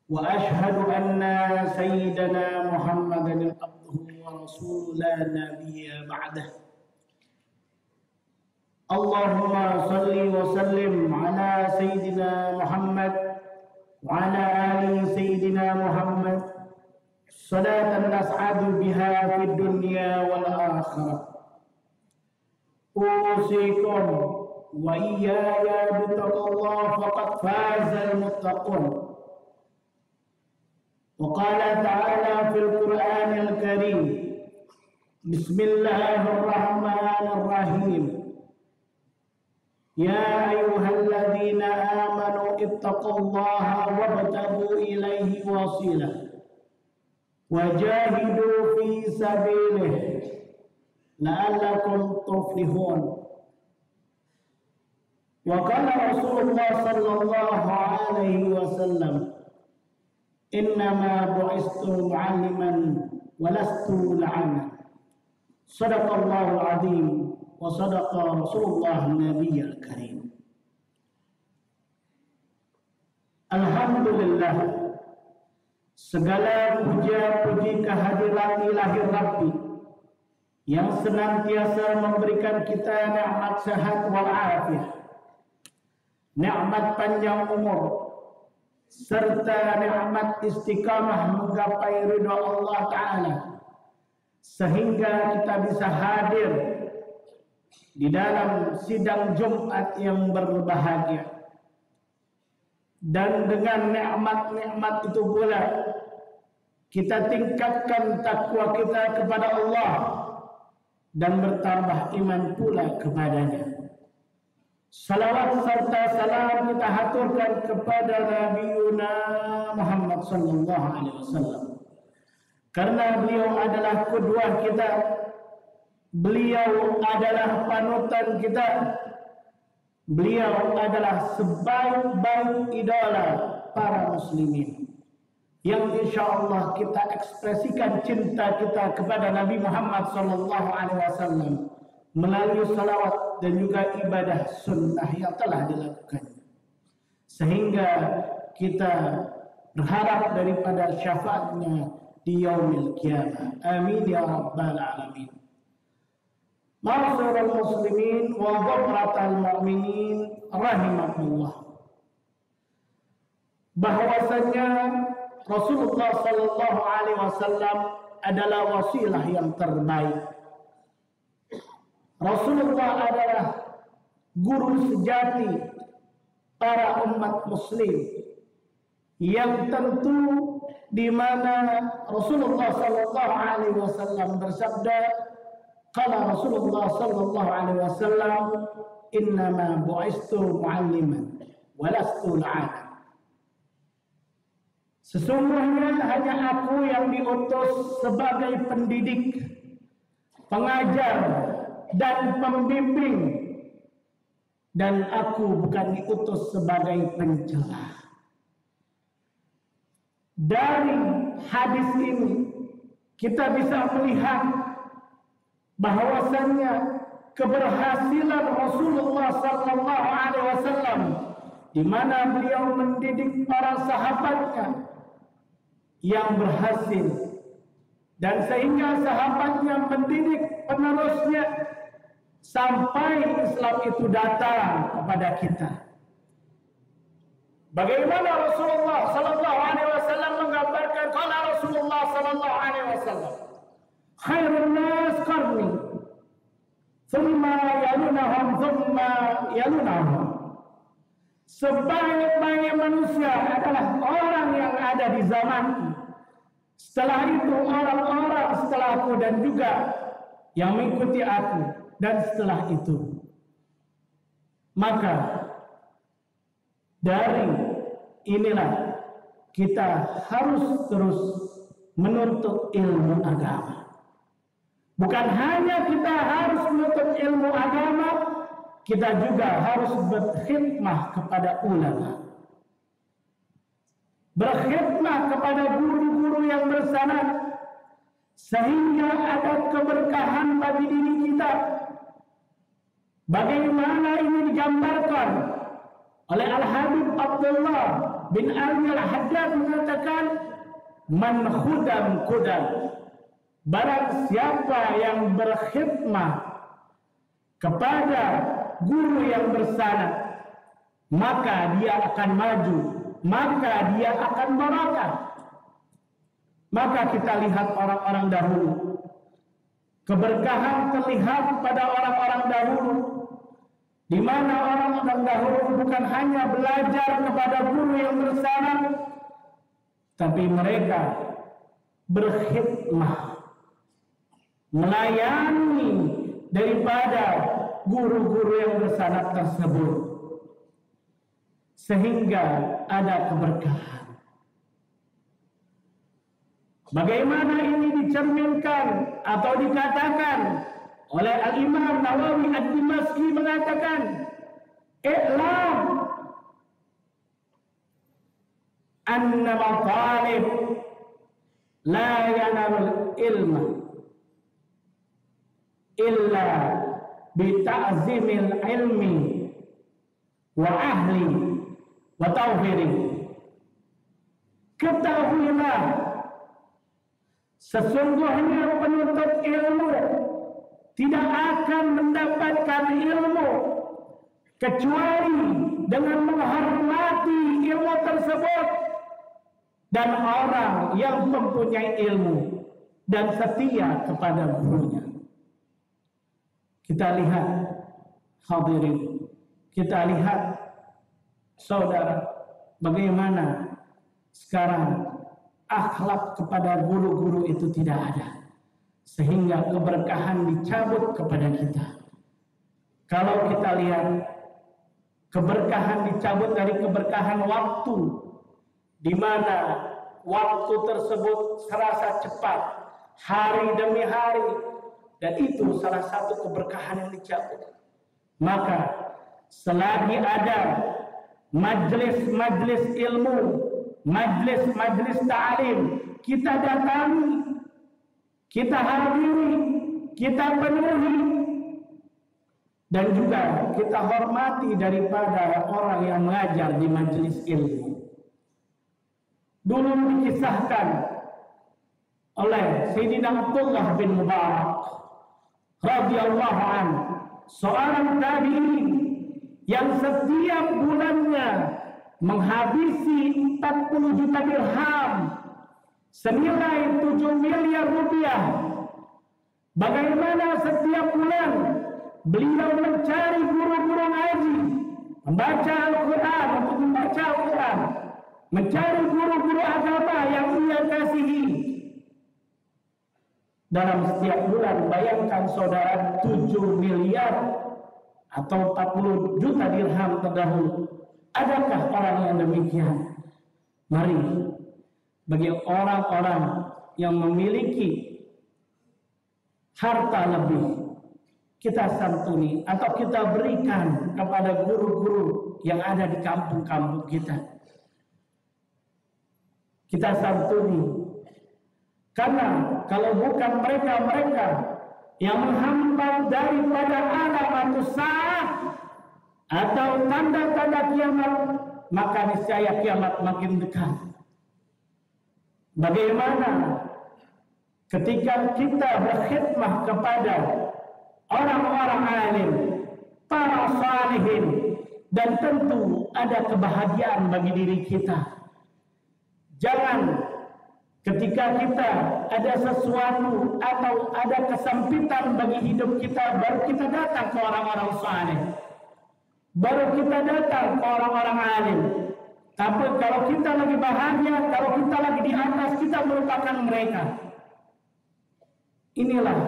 وأشهد أن سيدنا محمدا عبده ورسوله لا نبي بعده. اللهم صل وسلم على سيدنا محمد وعلى آل سيدنا محمد صلاة نسعد بها في الدنيا والآخرة. أوصيكم وإياي بتقوى الله فقد فاز المتقون. وقال تعالى في القرآن الكريم: بسم الله الرحمن الرحيم. يا أيها الذين آمنوا اتقوا الله وابتغوا إليه وسيلة وجاهدوا في سبيله لعلكم تفلحون. وقال رسول الله صلى الله عليه وسلم: إنما بعثت معلما ولست لعنا. صدق الله العظيم وصدق رسول الله النبي الكريم. Alhamdulillah, segala puja-puji kehadiran ilahi Rabbi yang senantiasa memberikan kita nikmat sehat walafiat, nikmat panjang umur, serta nikmat istiqamah menggapai ridha Allah Ta'ala, sehingga kita bisa hadir di dalam sidang Jumat yang berbahagia. Dan dengan nikmat-nikmat itu pula kita tingkatkan takwa kita kepada Allah dan bertambah iman pula kepadanya. Salawat serta salam kita haturkan kepada Nabiuna Muhammad sallallahu alaihi wasallam, karena beliau adalah qudwah kita, beliau adalah panutan kita, beliau adalah sebaik-baik idola para muslimin, yang insyaallah kita ekspresikan cinta kita kepada Nabi Muhammad sallallahu alaihi wasallam melalui salawat dan juga ibadah sunnah yang telah dilakukan, sehingga kita berharap daripada syafaatnya di yaumil qiyamah. Amin ya rabbal alamin. Ma'asyiral muslimin wa dhamratal mu'minin rahimakumullah, bahwasanya Rasulullah sallallahu alaihi wasallam adalah wasilah yang terbaik. Rasulullah adalah guru sejati para umat muslim, yang tentu di mana Rasulullah sallallahu alaihi wasallam bersabda, qala Rasulullah sallallahu alaihi wasallam, innama bu'istu mu'alliman wa lastu la'ana. Sesungguhnya hanya aku yang diutus sebagai pendidik, pengajar dan pembimbing, dan aku bukan diutus sebagai pencela. Dari hadis ini kita bisa melihat bahwasannya keberhasilan Rasulullah sallallahu alaihi wasallam di mana beliau mendidik para sahabatnya yang berhasil, dan sehingga sahabatnya mendidik penerusnya sampai Islam itu datang kepada kita. Bagaimana Rasulullah sallallahu alaihi wasallam menggambarkan? Qala Rasulullah sallallahu alaihi wasallam, khairun nas qarni, thumma yalunahum, thumma yalunahum. Sebaik-baik manusia adalah orang yang ada di zamanku, setelah itu orang-orang setelahku, dan juga yang mengikuti aku, dan setelah itu. Maka dari inilah kita harus terus menuntut ilmu agama. Bukan hanya kita harus menuntut ilmu agama, kita juga harus berkhidmah kepada ulama, berkhidmah kepada guru-guru yang bersanad, sehingga ada keberkahan bagi diri kita. Bagaimana ini digambarkan oleh Al-Habib Abdullah bin Ali al-Haddad mengatakan, man khudam kudam, barang siapa yang berkhidmah kepada guru yang bersanad, maka dia akan maju, maka dia akan barakah. Maka kita lihat orang-orang dahulu, keberkahan terlihat pada orang-orang dahulu, di mana orang-orang dahulu bukan hanya belajar kepada guru yang bersanad, tapi mereka berkhidmah, melayani daripada guru-guru yang bersanad tersebut, sehingga ada keberkahan. Bagaimana ini dicerminkan atau dikatakan oleh Al-Imam Nawawi Ad-Dimashqi mengatakan, i'lam anna matalib la yanalul ilma illa bita'zimil ilmi wa ahli wa tawfiri. Ketahuilah, sesungguhnya penuntut ilmu tidak akan mendapatkan ilmu kecuali dengan menghormati ilmu tersebut dan orang yang mempunyai ilmu dan setia kepada gurunya. Kita lihat hadirin, kita lihat saudara, bagaimana sekarang akhlak kepada guru-guru itu tidak ada, sehingga keberkahan dicabut kepada kita. Kalau kita lihat, keberkahan dicabut dari keberkahan waktu, di mana waktu tersebut serasa cepat, hari demi hari, dan itu salah satu keberkahan yang dicabut. Maka selagi ada majlis-majlis ilmu, majlis-majlis ta'lim, kita datangi, kita hadiri, kita penuhi, dan juga kita hormati daripada orang yang mengajar di majlis ilmu. Dulu dikisahkan oleh Sayyidina Abdullah bin Mubarak radhiyallahu anhu, seorang tabi'in yang setiap bulannya menghabisi 40 juta dirham senilai 7 miliar rupiah. Bagaimana setiap bulan beliau mencari guru-guru ngaji, membaca Al-Quran, untuk membaca Al-Quran, mencari guru-guru agama yang ia kasihi. Dalam setiap bulan, bayangkan saudara, 7 miliar atau 40 juta dirham terdahulu. Adakah orang yang demikian? Mari, bagi orang-orang yang memiliki harta lebih, kita santuni atau kita berikan kepada guru-guru yang ada di kampung-kampung kita. Kita santuni. Karena kalau bukan mereka-mereka yang menghambat daripada alamatus saah atau tanda-tanda kiamat, maka niscaya kiamat makin dekat. Bagaimana ketika kita berkhidmah kepada orang-orang alim, para salihin, dan tentu ada kebahagiaan bagi diri kita. Jangan ketika kita ada sesuatu atau ada kesempitan bagi hidup kita, baru kita datang ke orang-orang saleh, baru kita datang ke orang-orang alim. Tapi kalau kita lagi bahagia, kalau kita lagi di atas, kita melupakan mereka. Inilah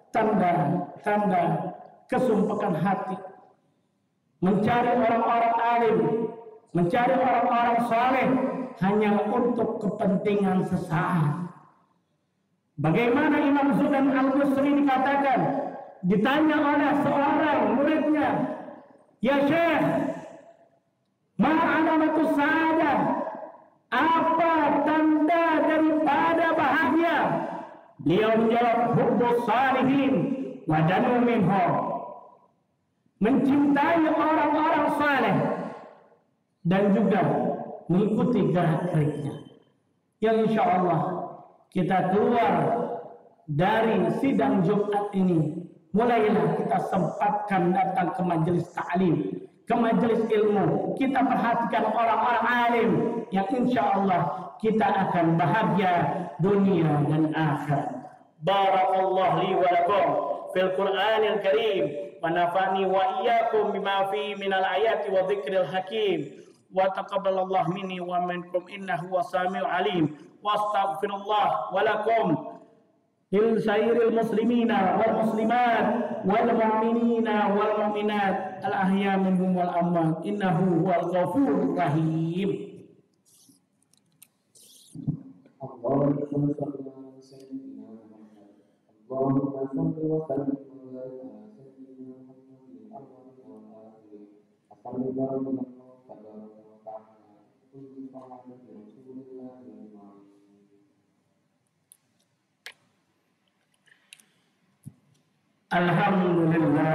tanda-tanda kesumpakan hati. Mencari orang-orang alim, mencari orang-orang saleh hanya untuk kepentingan sesaat. Bagaimana Imam Zudan Al-Busri dikatakan, ditanya oleh seorang muridnya, "Ya Syekh, ma alamatus sa'adah? Apa tanda daripada bahagia?" Beliau menjawab, "Hubbus salihin wa danu minhum." Mencintai orang-orang saleh dan juga mengikuti gerak-geriknya. Yang insya Allah kita keluar dari sidang Jumat ini, mulailah kita sempatkan datang ke majelis ta'lim, ke majelis ilmu. Kita perhatikan orang-orang alim yang insya Allah kita akan bahagia dunia dan akhirat. Barakallahu li wa lakum fil Qur'anil Karim wa nafa'ni wa iyyakum bima fi minal ayati wa dzikril hakim wa taqabbalallahu minni wa minkum innahu was-sami'ul alim wa astaghfirullah wa lakum lil sairil muslimina wal muslimat wal mu'minina wal mu'minat al ahya minhum wal amwat innahu huwal ghafurur rahim. Allahumma salli ala sayyidina Muhammad. Allahumma salli wa sallim ala sayyidina Muhammad wa ala alihi wa sahbihi Alhamdulillah,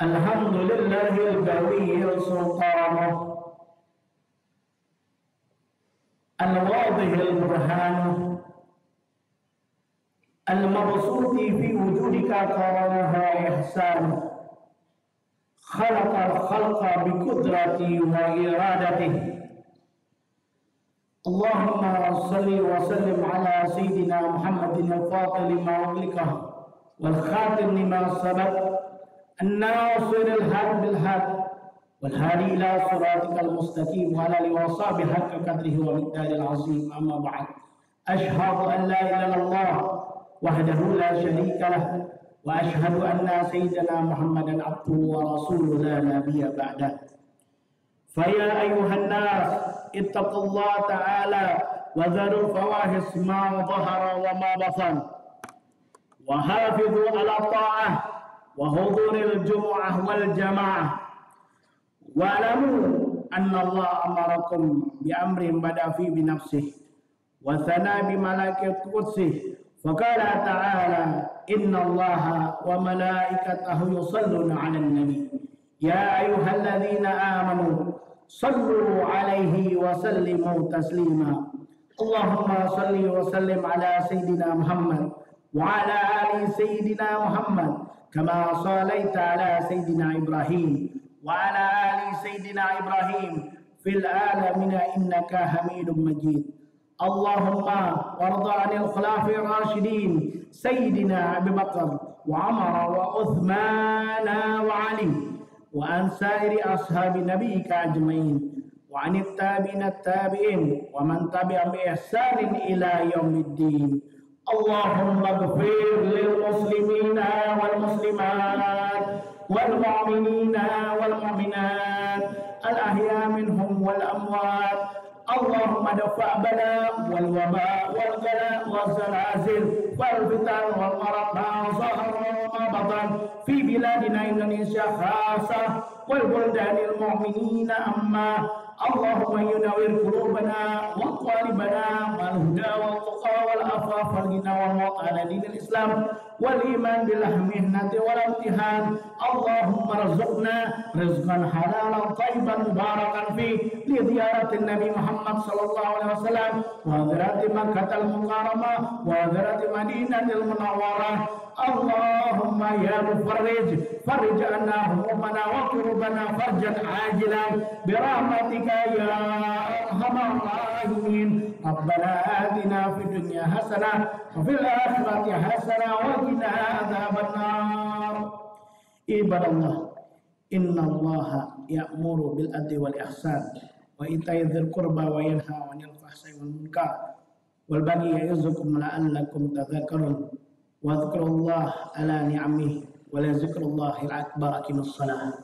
alhamdulillahil qawiyil sultanuh al-wadihil burhanuh al-mabsuti fi wujudika karaha ihsanuh khalaqal khalqa bi qudrati wa iradatihi. Allahumma salli wa sallim ala sayyidina Muhammadin al-Fatih lima ughliqah wal khatim lima sabaq an-nasiril haq bil haq wal hadi ila siratikal mustaqim wa ala alihi wa sahbihi haqqa qadrihi wa miqdaril azim. Amma ba'd. Ashhadu an la ilaha illallah wahdahu la syarika lah wa ashhadu anna sayyidina Muhammadan abduhu wa rasuluhu la nabiyya ba'dah. Faya ayuhan nas ittaqullah ta'ala wa dharul fawahis ma dhahara wa ma batan wa hafidhu ala ta'ah wa huduril jumu'ah wal jama'ah wa alamu anna Allah amarakum bi amrin bada fi bi nafsihi wa thana bi malaikati qudsih faqala ta'ala inna Allah wa malaikatahu yusalluna 'alan nabi ya ayyuhalladzina amanu sallu alaihi wa sallimu taslima. Allahumma salli wa sallim ala sayyidina Muhammad wa ala ali sayyidina Muhammad kama sallaita ala sayyidina Ibrahim wa ala ali sayyidina Ibrahim fil alamin innaka Hamidum Majid. Allahumma warda 'anil khulafa'ir rasyidin sayyidina Abu Bakar wa Umar wa Uthman wa Ali wa an sairi ashabi nabiyika ajmain wa anit tabi'inat tabi'in wa man tabi'ahum bi ihsanin ila yaumiddin. Allahumma ighfir lil muslimina wal muslimat wal mu'minina wal mu'minat al ahya minhum wal amwat. Allahumma dafa' bala wal waba wal ghala wal zalazil wal fitan wal marad ma zahara wa ma batan fi biladina Indonesia khasah wal buldanil mu'minina amma. Allahumma yunawwir qulubana wa qalibana wal huda wal tuqa wal afaf wal ghina wal mawt ala dinil Islam wal iman bil mihnati wal imtihan. Allahumma rzuqna rizqan halalan thayyiban mubarakan fi li ziyaratin Nabi Muhammad sallallahu alaihi wasallam wa ziyarati Makkahal Mukarramah wa ziyarati Madinatil Munawwarah. Allahumma ya mufarrij farij anna humana wa kurbana farjan ajilan bi rahmatika ya arhamar rahimin. Rabbana atina fid dunya hasanah wa fil akhirati hasanah wa qina adzabannar. Ibadallah, innallaha ya'muru bil adli wal ihsan wa ita'i dzil qurba wa yanha 'anil fahsya'i wal munkar wal baghi ya'izukum la'allakum tadhakkarun. Wa dzikrullahi ala ni'amihi wa la dzikrullahil akbar. Aqimus shalah.